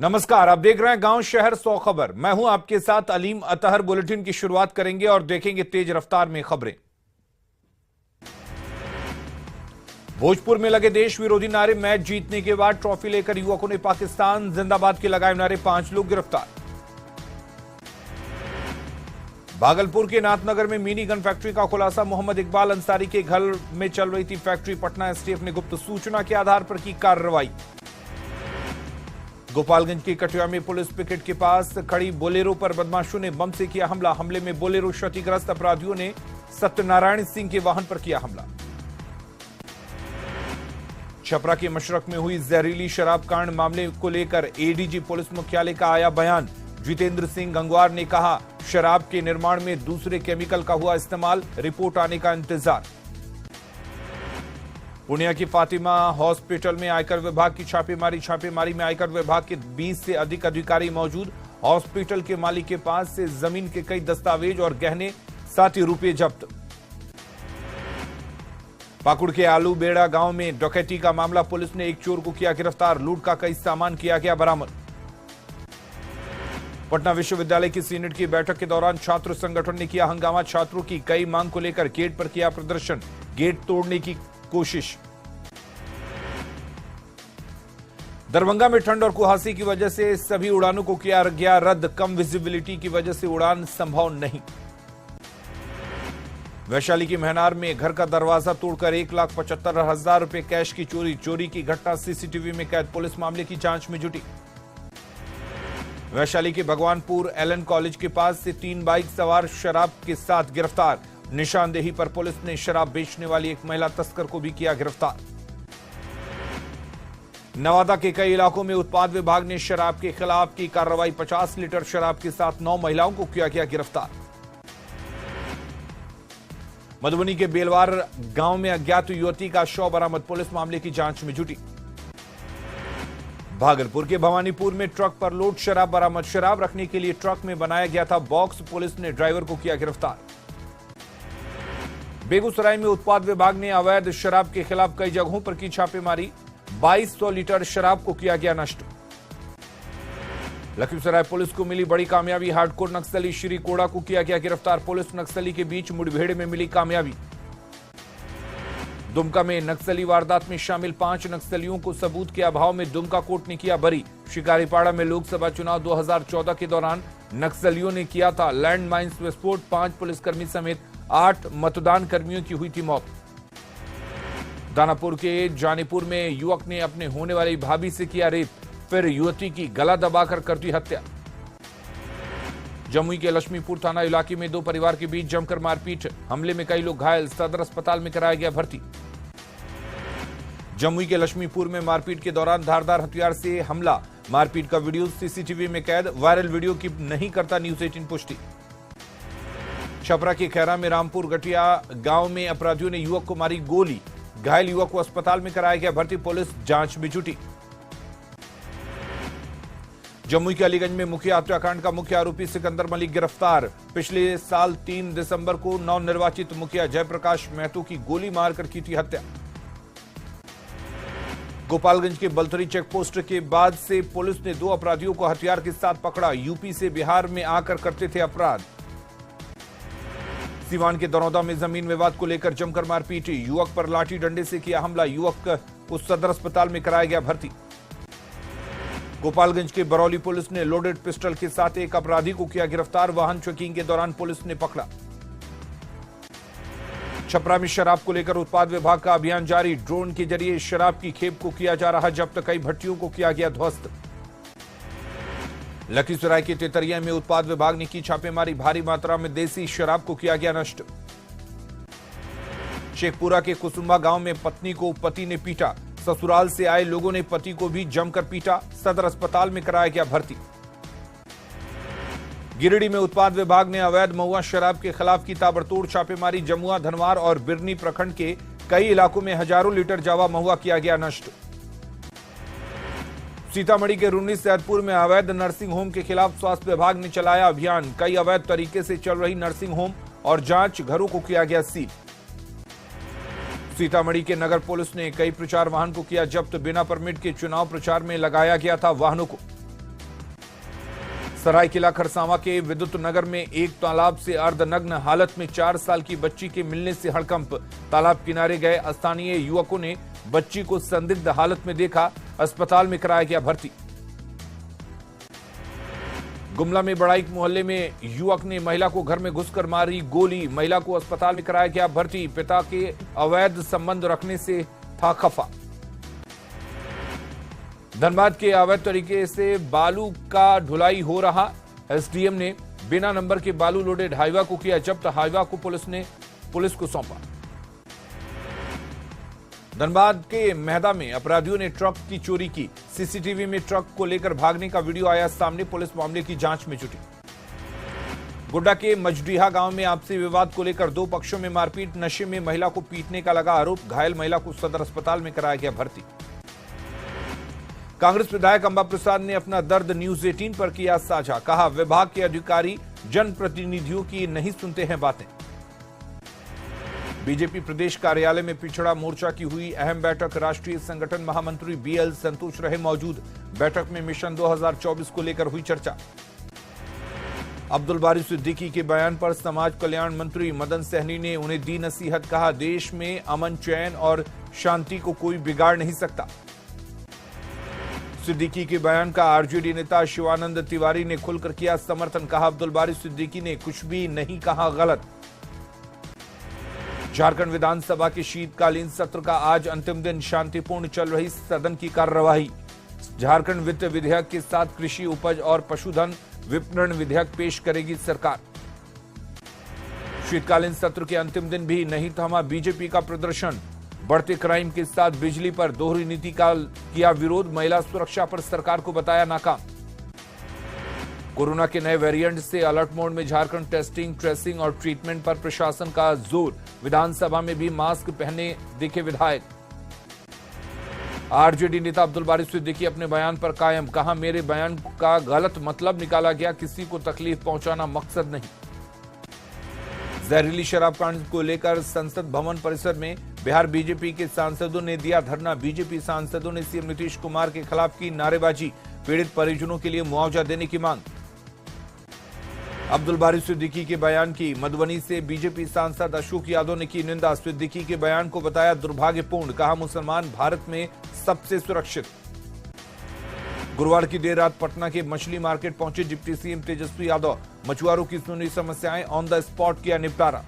नमस्कार, आप देख रहे हैं गांव शहर 100 खबर। मैं हूं आपके साथ अलीम अतहर। बुलेटिन की शुरुआत करेंगे और देखेंगे तेज रफ्तार में खबरें। भोजपुर में लगे देश विरोधी नारे। मैच जीतने के बाद ट्रॉफी लेकर युवकों ने पाकिस्तान जिंदाबाद के लगाए नारे। 5 लोग गिरफ्तार। भागलपुर के नाथनगर में मिनी गन फैक्ट्री का खुलासा। मोहम्मद इकबाल अंसारी के घर में चल रही थी फैक्ट्री। पटना एसटीएफ ने गुप्त सूचना के आधार पर की कार्रवाई। गोपालगंज की कटिया में पुलिस पिकेट के पास खड़ी बोलेरो पर बदमाशों ने बम से किया हमला। हमले में बोलेरो क्षतिग्रस्त। अपराधियों ने सत्यनारायण सिंह के वाहन पर किया हमला। छपरा के मशरक में हुई जहरीली शराब कांड मामले को लेकर एडीजी पुलिस मुख्यालय का आया बयान। जितेंद्र सिंह गंगवार ने कहा, शराब के निर्माण में दूसरे केमिकल का हुआ इस्तेमाल। रिपोर्ट आने का इंतजार। पूर्णिया की फातिमा हॉस्पिटल में आयकर विभाग की छापेमारी में आयकर विभाग के 20 से अधिक अधिकारी मौजूद। हॉस्पिटल के मालिक के पास से जमीन के कई दस्तावेज और गहने, साथ ही रुपये जब्त। पाकुड़ के आलू बेड़ा गांव में डकैती का मामला। पुलिस ने एक चोर को किया गिरफ्तार। लूट का कई सामान किया गया बरामद। पटना विश्वविद्यालय की सीनेट की बैठक के दौरान छात्र संगठन ने किया हंगामा। छात्रों की कई मांग को लेकर गेट पर किया प्रदर्शन। गेट तोड़ने की कोशिश। दरभंगा में ठंड और कुहासे की वजह से सभी उड़ानों को किया गया रद्द। कम विजिबिलिटी की वजह से उड़ान संभव नहीं। वैशाली की महनार में घर का दरवाजा तोड़कर 1,75,000 रुपए कैश की चोरी की घटना सीसीटीवी में कैद। पुलिस मामले की जांच में जुटी। वैशाली के भगवानपुर एलन कॉलेज के पास से 3 बाइक सवार शराब के साथ गिरफ्तार। निशानदेही पर पुलिस ने शराब बेचने वाली एक महिला तस्कर को भी किया गिरफ्तार। नवादा के कई इलाकों में उत्पाद विभाग ने शराब के खिलाफ की कार्रवाई। 50 लीटर शराब के साथ 9 महिलाओं को किया गया गिरफ्तार। मधुबनी के बेलवार गांव में अज्ञात युवती का शव बरामद। पुलिस मामले की जांच में जुटी। भागलपुर के भवानीपुर में ट्रक पर लोड शराब बरामद। शराब रखने के लिए ट्रक में बनाया गया था बॉक्स। पुलिस ने ड्राइवर को किया गिरफ्तार। बेगूसराय में उत्पाद विभाग ने अवैध शराब के खिलाफ कई जगहों पर की छापेमारी। 2200 लीटर शराब को किया गया नष्ट। लखीसराय पुलिस को मिली बड़ी कामयाबी। हार्डकोर नक्सली श्री कोड़ा को किया गया गिरफ्तार। पुलिस नक्सली के बीच मुठभेड़ में मिली कामयाबी। दुमका में नक्सली वारदात में शामिल 5 नक्सलियों को सबूत के अभाव में दुमका कोर्ट ने किया बरी। शिकारीपाड़ा में लोकसभा चुनाव 2014 के दौरान नक्सलियों ने किया था लैंड माइंस विस्फोट। 5 पुलिसकर्मी समेत 8 मतदान कर्मियों की हुई थी मौत। दानापुर के जानीपुर में युवक ने अपने होने वाली भाभी से किया रेप, फिर युवती की गला दबाकर कर दी हत्या। जमुई के लक्ष्मीपुर थाना इलाके में 2 परिवार के बीच जमकर मारपीट। हमले में कई लोग घायल। सदर अस्पताल में कराया गया भर्ती। जमुई के लक्ष्मीपुर में मारपीट के दौरान धारदार हथियार से हमला। मारपीट का वीडियो सीसीटीवी में कैद। वायरल वीडियो की नहीं करता न्यूज 18 पुष्टि। छपरा के खैरा में रामपुर गटिया गांव में अपराधियों ने युवक को मारी गोली। घायल युवक को अस्पताल में कराया गया भर्ती। पुलिस जांच में जुटी। जमुई के अलीगंज में मुखिया हत्याकांड का मुख्य आरोपी सिकंदर मलिक गिरफ्तार। पिछले साल 3 दिसंबर को नवनिर्वाचित मुखिया जयप्रकाश महतो की गोली मारकर की थी हत्या। गोपालगंज के बलथरी चेकपोस्ट के बाद से पुलिस ने 2 अपराधियों को हथियार के साथ पकड़ा। यूपी से बिहार में आकर करते थे अपराध। सीवान के दरौदा में जमीन विवाद को लेकर जमकर मारपीट। युवक पर लाठी डंडे से किया हमला। युवक को सदर अस्पताल में कराया गया भर्ती। गोपालगंज के बरौली पुलिस ने लोडेड पिस्टल के साथ एक अपराधी को किया गिरफ्तार। वाहन चेकिंग के दौरान पुलिस ने पकड़ा। छपरा में शराब को लेकर उत्पाद विभाग का अभियान जारी। ड्रोन के जरिए शराब की खेप को किया जा रहा जब्त। कई भट्टियों को किया गया ध्वस्त। लखीसराय के तेतरिया में उत्पाद विभाग ने की छापेमारी। भारी मात्रा में देसी शराब को किया गया नष्ट। शेखपुरा के कुसुम्बा गांव में पत्नी को पति ने पीटा। ससुराल से आए लोगों ने पति को भी जमकर पीटा। सदर अस्पताल में कराया गया भर्ती। गिरिडीह में उत्पाद विभाग ने अवैध महुआ शराब के खिलाफ की ताबड़तोड़ छापेमारी। जमुआ, धनवार और बिरनी प्रखंड के कई इलाकों में हजारों लीटर जावा महुआ किया गया नष्ट। सीतामढ़ी के रून्नी सैदपुर में अवैध नर्सिंग होम के खिलाफ स्वास्थ्य विभाग ने चलाया अभियान। कई अवैध तरीके से चल रही नर्सिंग होम और जांच घरों को किया गया सील। सीतामढ़ी के नगर पुलिस ने कई प्रचार वाहन को किया जब्त। बिना परमिट के चुनाव प्रचार में लगाया गया था वाहनों को। सरायकेला खरसावां के विद्युत नगर में एक तालाब से अर्धनग्न हालत में 4 साल की बच्ची के मिलने से हड़कंप। तालाब किनारे गए स्थानीय युवकों ने बच्ची को संदिग्ध हालत में देखा, अस्पताल में कराया गया भर्ती। गुमला में बड़ाइक मोहल्ले में युवक ने महिला को घर में घुसकर मारी गोली, महिला को अस्पताल में कराया गया भर्ती। पिता के अवैध संबंध रखने से था खफा। धनबाद के अवैध तरीके से बालू का ढुलाई हो रहा, एसडीएम ने बिना नंबर के बालू लोडेड हाईवा को किया जब्त। हाईवा को पुलिस को सौंपा। धनबाद के मेहदा में अपराधियों ने ट्रक की चोरी की, सीसीटीवी में ट्रक को लेकर भागने का वीडियो आया सामने, पुलिस मामले की जांच में जुटी। गोड्डा के मजडीहा गांव में आपसी विवाद को लेकर 2 पक्षों में मारपीट, नशे में महिला को पीटने का लगा आरोप, घायल महिला को सदर अस्पताल में कराया गया भर्ती। कांग्रेस विधायक अंबा प्रसाद ने अपना दर्द न्यूज 18 पर किया साझा, कहा विभाग के अधिकारी जनप्रतिनिधियों की नहीं सुनते हैं बातें। बीजेपी प्रदेश कार्यालय में पिछड़ा मोर्चा की हुई अहम बैठक, राष्ट्रीय संगठन महामंत्री बीएल संतोष रहे मौजूद। बैठक में मिशन 2024 को लेकर हुई चर्चा। अब्दुल बारी सिद्दीकी के बयान पर समाज कल्याण मंत्री मदन सहनी ने उन्हें दी नसीहत, कहा देश में अमन चैन और शांति को कोई बिगाड़ नहीं सकता। सिद्दीकी के बयान का आरजेडी नेता शिवानंद तिवारी ने खुलकर किया समर्थन, कहा अब्दुल बारी सिद्दीकी ने कुछ भी नहीं कहा गलत। झारखंड विधानसभा के शीतकालीन सत्र का आज अंतिम दिन, शांतिपूर्ण चल रही सदन की कार्यवाही। झारखंड वित्त विधेयक के साथ कृषि उपज और पशुधन विपणन विधेयक पेश करेगी सरकार। शीतकालीन सत्र के अंतिम दिन भी नहीं थमा बीजेपी का प्रदर्शन, बढ़ते क्राइम के साथ बिजली पर दोहरी नीति का किया विरोध, महिला सुरक्षा पर सरकार को बताया नाकाम। कोरोना के नए वेरिएंट से अलर्ट मोड में झारखंड, टेस्टिंग, ट्रेसिंग और ट्रीटमेंट पर प्रशासन का जोर। विधानसभा में भी मास्क पहने दिखे विधायक। आरजेडी नेता अब्दुल बारी सिद्दीकी अपने बयान पर कायम, कहा मेरे बयान का गलत मतलब निकाला गया, किसी को तकलीफ पहुंचाना मकसद नहीं। जहरीली शराब कांड को लेकर संसद भवन परिसर में बिहार बीजेपी के सांसदों ने दिया धरना। बीजेपी सांसदों ने सीएम नीतीश कुमार के खिलाफ की नारेबाजी, पीड़ित परिजनों के लिए मुआवजा देने की मांग। अब्दुल बारी सिद्दीकी के बयान की मधुबनी से बीजेपी सांसद अशोक यादव ने की निंदा, सिद्दीकी के बयान को बताया दुर्भाग्यपूर्ण, कहा मुसलमान भारत में सबसे सुरक्षित। गुरुवार की देर रात पटना के मछली मार्केट पहुंचे डिप्टी सीएम तेजस्वी यादव, मछुआरों की सुनी समस्याएं ऑन द स्पॉट किया निपटारा।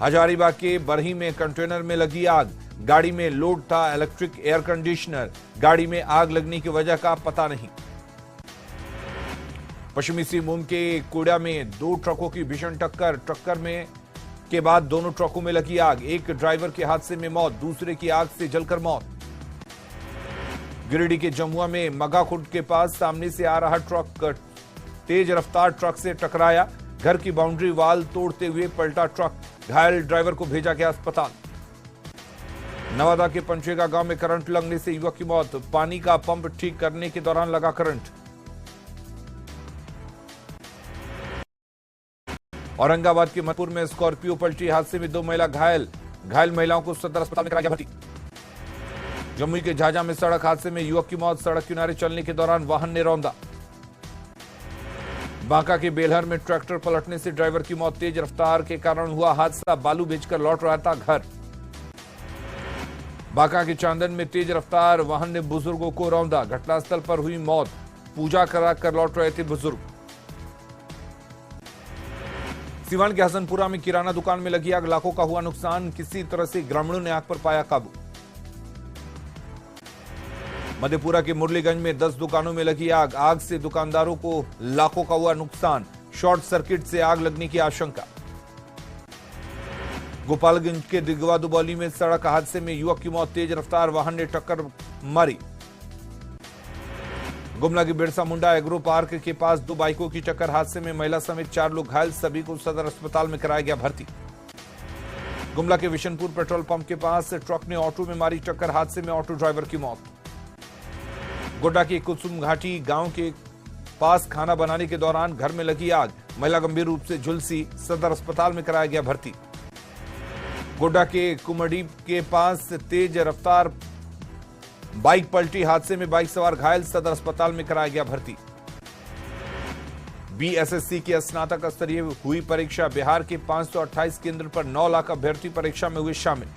हजारीबाग के बरही में कंटेनर में लगी आग, गाड़ी में लोड था इलेक्ट्रिक एयर कंडीशनर, गाड़ी में आग लगने की वजह का पता नहीं। पश्चिमी सिंहभूम के कोड़ा में 2 ट्रकों की भीषण टक्कर में के बाद दोनों ट्रकों में लगी आग, एक ड्राइवर के हादसे में मौत, दूसरे की आग से जलकर मौत। गिरिडीह के जमुआ में मगाखुर्द के पास सामने से आ रहा ट्रक तेज रफ्तार ट्रक से टकराया, घर की बाउंड्री वाल तोड़ते हुए पलटा ट्रक, घायल ड्राइवर को भेजा गया अस्पताल। नवादा के पंचेगा गांव में करंट लगने से युवक की मौत, पानी का पंप ठीक करने के दौरान लगा करंट। औरंगाबाद के मथुर में स्कॉर्पियो पलटी, हादसे में 2 महिला घायल महिलाओं को सदर अस्पताल में कराया गया भर्ती। जमुई के झाझा में सड़क हादसे में युवक की मौत, सड़क किनारे चलने के दौरान वाहन ने रौंदा। बांका के बेलहर में ट्रैक्टर पलटने से ड्राइवर की मौत, तेज रफ्तार के कारण हुआ हादसा, बालू बेचकर लौट रहा था घर। बांका के चांदन में तेज रफ्तार वाहन ने बुजुर्गों को रौंदा, घटनास्थल पर हुई मौत, पूजा कराकर लौट रहे थे बुजुर्ग। सीवान के हसनपुरा में किराना दुकान में लगी आग, लाखों का हुआ नुकसान, किसी तरह से ग्रामीणों ने आग पर पाया काबू। मधेपुरा के मुरलीगंज में 10 दुकानों में लगी आग, आग से दुकानदारों को लाखों का हुआ नुकसान, शॉर्ट सर्किट से आग लगने की आशंका। गोपालगंज के दिगवा दुबौली में सड़क हादसे में युवक की मौत, तेज रफ्तार वाहन ने टक्कर मारी। गुमला के बिरसा मुंडा एग्रो पार्क के पास 2 बाइकों की टक्कर, हादसे में महिला समेत 4 लोग घायल, सभी को सदर अस्पताल में कराया गया भर्ती। गुमला के विशनपुर पेट्रोल पंप के पास ट्रक ने ऑटो में मारी टक्कर, हादसे में ऑटो ड्राइवर की मौत। गोड्डा के कुसुम घाटी गांव के पास खाना बनाने के दौरान घर में लगी आग, महिला गंभीर रूप से झुलसी, सदर अस्पताल में कराया गया भर्ती। गोड्डा के कुमड़ी के पास तेज रफ्तार बाइक पलटी, हादसे में बाइक सवार घायल, सदर अस्पताल में कराया गया भर्ती। बीएसएससी की स्नातक स्तरीय हुई परीक्षा। बिहार के 528 केंद्र पर 9 लाख अभ्यर्थी परीक्षा में हुए शामिल।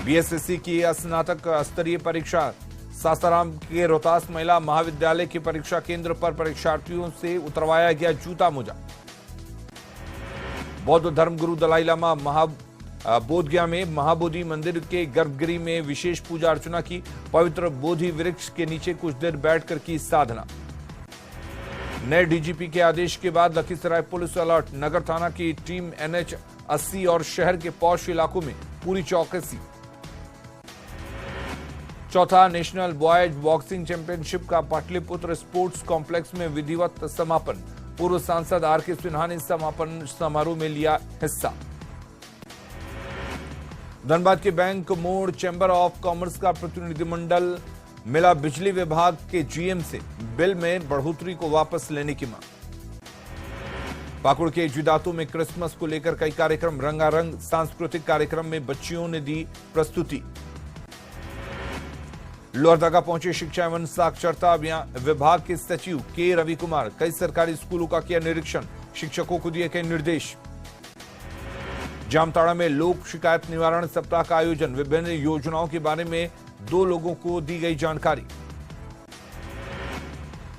बीएसएससी की स्नातक स्तरीय परीक्षा। सासाराम के रोहतास महिला महाविद्यालय के परीक्षा केंद्र पर परीक्षार्थियों से उतरवाया गया जूता मोजा। बौद्ध धर्मगुरु दलाई लामा बोधगया में महाबोधि मंदिर के गर्भगृह में विशेष पूजा अर्चना की। पवित्र बोधि वृक्ष के नीचे कुछ देर बैठकर की साधना। नए डीजीपी के आदेश के बाद लखीसराय पुलिस अलर्ट। नगर थाना की टीम NH 80 और शहर के पॉश इलाकों में पूरी चौकसी। चौथा नेशनल बॉयज बॉक्सिंग चैंपियनशिप का पाटलिपुत्र स्पोर्ट्स कॉम्प्लेक्स में विधिवत समापन। पूर्व सांसद RK सिन्हा ने समापन समारोह में लिया हिस्सा। धनबाद के बैंक मोड़ चैंबर ऑफ कॉमर्स का प्रतिनिधिमंडल मिला बिजली विभाग के GM से। बिल में बढ़ोतरी को वापस लेने की मांग। पाकुड़ के जुदातू में क्रिसमस को लेकर कई कार्यक्रम। रंगारंग सांस्कृतिक कार्यक्रम में बच्चियों ने दी प्रस्तुति। लोहरदगा पहुंचे शिक्षा एवं साक्षरता विभाग के सचिव K रवि कुमार। कई सरकारी स्कूलों का किया निरीक्षण। शिक्षकों को दिए कई निर्देश। जामताड़ा में लोक शिकायत निवारण सप्ताह का आयोजन। विभिन्न योजनाओं के बारे में 2 लोगों को दी गई जानकारी।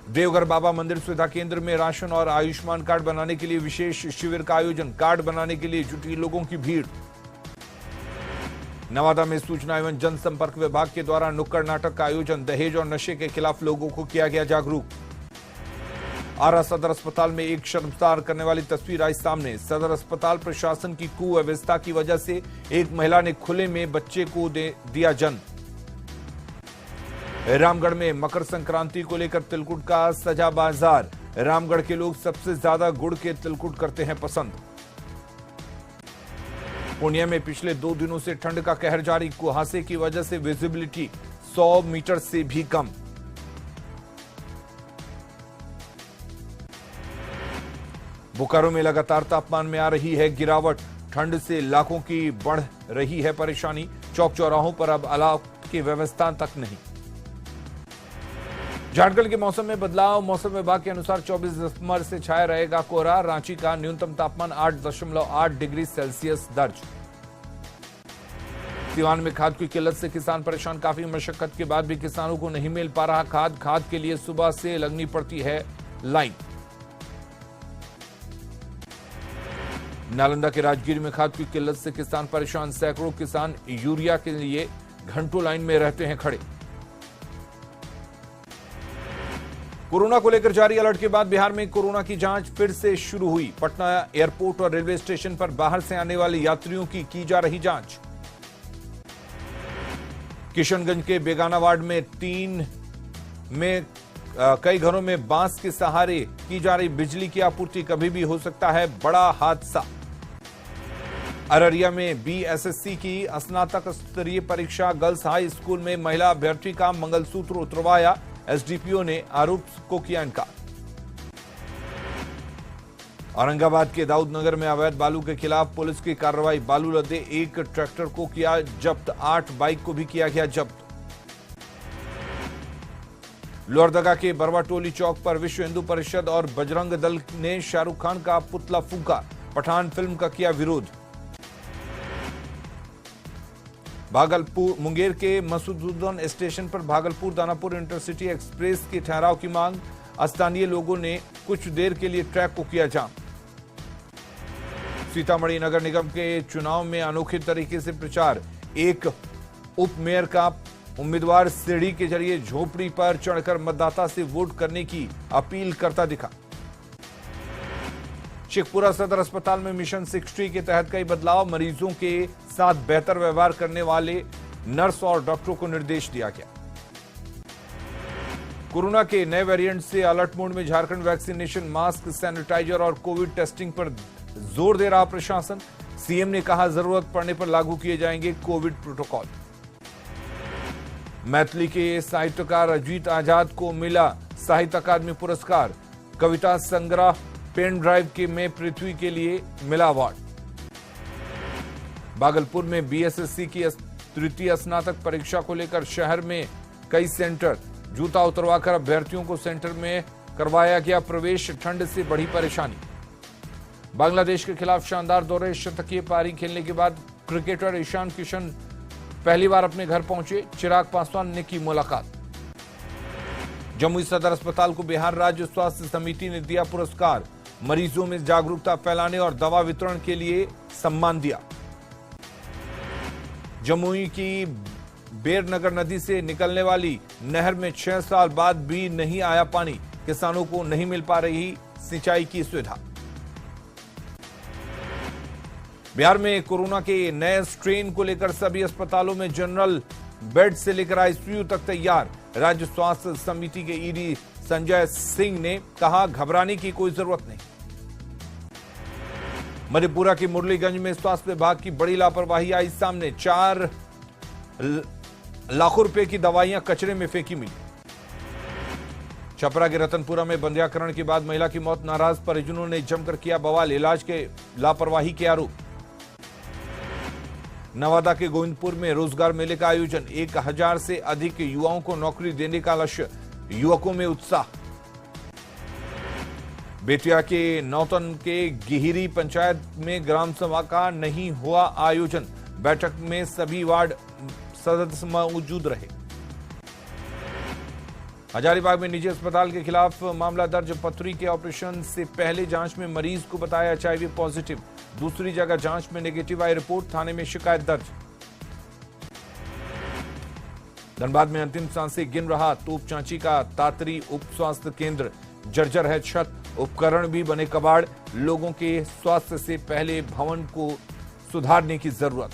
देवघर बाबा मंदिर सुविधा केंद्र में राशन और आयुष्मान कार्ड बनाने के लिए विशेष शिविर का आयोजन। कार्ड बनाने के लिए जुटी लोगों की भीड़। नवादा में सूचना एवं जनसंपर्क विभाग के द्वारा नुक्कड़ नाटक का आयोजन। दहेज और नशे के खिलाफ लोगों को किया गया जागरूक। आरा सदर अस्पताल में एक शर्मसार करने वाली तस्वीर आई सामने। सदर अस्पताल प्रशासन की कुव्यवस्था की वजह से एक महिला ने खुले में बच्चे को दिया जन्म। रामगढ़ में मकर संक्रांति को लेकर तिलकुट का सजा बाजार। रामगढ़ के लोग सबसे ज्यादा गुड़ के तिलकुट करते हैं पसंद। पूर्णिया में पिछले 2 दिनों से ठंड का कहर जारी। कुहासे की वजह से विजिबिलिटी 100 मीटर से भी कम। बोकारो में लगातार तापमान में आ रही है गिरावट। ठंड से लाखों की बढ़ रही है परेशानी। चौक चौराहों पर अब अलाव की व्यवस्था तक नहीं। झारखंड के मौसम में बदलाव। मौसम विभाग के अनुसार 24 दिसंबर से छाया रहेगा कोहरा। रांची का न्यूनतम तापमान 8.8 डिग्री सेल्सियस दर्ज। सिवान में खाद की किल्लत से किसान परेशान। काफी मशक्कत के बाद भी किसानों को नहीं मिल पा रहा खाद। खाद के लिए सुबह से लगनी पड़ती है लाइन। नालंदा के राजगीर में खाद की किल्लत से किसान परेशान। सैकड़ों किसान यूरिया के लिए घंटों लाइन में रहते हैं खड़े। कोरोना को लेकर जारी अलर्ट के बाद बिहार में कोरोना की जांच फिर से शुरू हुई। पटना एयरपोर्ट और रेलवे स्टेशन पर बाहर से आने वाले यात्रियों की जा रही जांच। किशनगंज के बेगाना वार्ड में 3 में कई घरों में बांस के सहारे की जा रही बिजली की आपूर्ति। कभी भी हो सकता है बड़ा हादसा। अररिया में बीएसएससी की स्नातक स्तरीय परीक्षा। गर्ल्स हाई स्कूल में महिला अभ्यर्थी का मंगलसूत्र उतरवाया। एसडीपीओ ने आरोप को किया इनकार। औरंगाबाद के दाऊदनगर में अवैध बालू के खिलाफ पुलिस की कार्रवाई। बालू लदे एक ट्रैक्टर को किया जब्त। 8 बाइक को भी किया गया जब्त। लोहरदगा के बरवा टोली चौक पर विश्व हिंदू परिषद और बजरंग दल ने शाहरुख खान का पुतला फूंका। पठान फिल्म का किया विरोध। भागलपुर मुंगेर के मसूदन स्टेशन पर भागलपुर दानापुर इंटरसिटी एक्सप्रेस के ठहराव की मांग। स्थानीय लोगों ने कुछ देर के लिए ट्रैक को किया जाम। सीतामढ़ी नगर निगम के चुनाव में अनोखे तरीके से प्रचार। एक उप मेयर का उम्मीदवार सीढ़ी के जरिए झोपड़ी पर चढ़कर मतदाता से वोट करने की अपील करता दिखा। शेखपुरा सदर अस्पताल में मिशन 60 के तहत कई बदलाव। मरीजों के साथ बेहतर व्यवहार करने वाले नर्स और डॉक्टरों को निर्देश दिया गया। कोरोना के नए वेरिएंट से अलर्ट मोड में झारखंड। वैक्सीनेशन, मास्क, सैनिटाइजर और कोविड टेस्टिंग पर जोर दे रहा प्रशासन। सीएम ने कहा जरूरत पड़ने पर लागू किए जाएंगे कोविड प्रोटोकॉल। मैथिली के साहित्यकार अजीत आजाद को मिला साहित्य अकादमी पुरस्कार। कविता संग्रह पेन ड्राइव के में पृथ्वी के लिए मिला अवार्ड। भागलपुर में बीएसएससी की तृतीय स्नातक परीक्षा को लेकर शहर में कई सेंटर। जूता उतरवाकर अभ्यर्थियों को सेंटर में करवाया गया प्रवेश, ठंड से बढ़ी परेशानी। बांग्लादेश के खिलाफ शानदार दौरे, शतकीय पारी खेलने के बाद क्रिकेटर ईशान किशन पहली बार अपने घर पहुंचे, चिराग पासवान ने की मुलाकात। जमुई सदर अस्पताल को बिहार राज्य स्वास्थ्य समिति ने दिया पुरस्कार, मरीजों में जागरूकता फैलाने और दवा वितरण के लिए सम्मान दिया। जमुई की बेरनगर नदी से निकलने वाली नहर में 6 साल बाद भी नहीं आया पानी, किसानों को नहीं मिल पा रही सिंचाई की सुविधा। बिहार में कोरोना के नए स्ट्रेन को लेकर सभी अस्पतालों में जनरल बेड से लेकर आईसीयू तक तैयार। राज्य स्वास्थ्य समिति के ईडी संजय सिंह ने कहा, घबराने की कोई जरूरत नहीं। मधेपुरा के मुरलीगंज में स्वास्थ्य विभाग की बड़ी लापरवाही आई सामने, 4 लाखों रुपए की दवाइयां कचरे में फेंकी मिली। छपरा के रतनपुरा में बंध्याकरण के बाद महिला की मौत, नाराज परिजनों ने जमकर किया बवाल, इलाज के लापरवाही के आरोप। नवादा के गोविंदपुर में रोजगार मेले का आयोजन, 1000 से अधिक युवाओं को नौकरी देने का लक्ष्य, युवकों में उत्साह। बेतिया के नौतन के गिहिरी पंचायत में ग्राम सभा का नहीं हुआ आयोजन, बैठक में सभी वार्ड सदस्य मौजूद रहे। हजारीबाग में निजी अस्पताल के खिलाफ मामला दर्ज, पथरी के ऑपरेशन से पहले जांच में मरीज को बताया एचआईवी पॉजिटिव, दूसरी जगह जांच में नेगेटिव आई रिपोर्ट, थाने में शिकायत दर्ज। धनबाद में अंतिम सांसें गिन रहा तोप चांची का तातरी उप स्वास्थ्य केंद्र, जर्जर है छत, उपकरण भी बने कबाड़, लोगों के स्वास्थ्य से पहले भवन को सुधारने की जरूरत।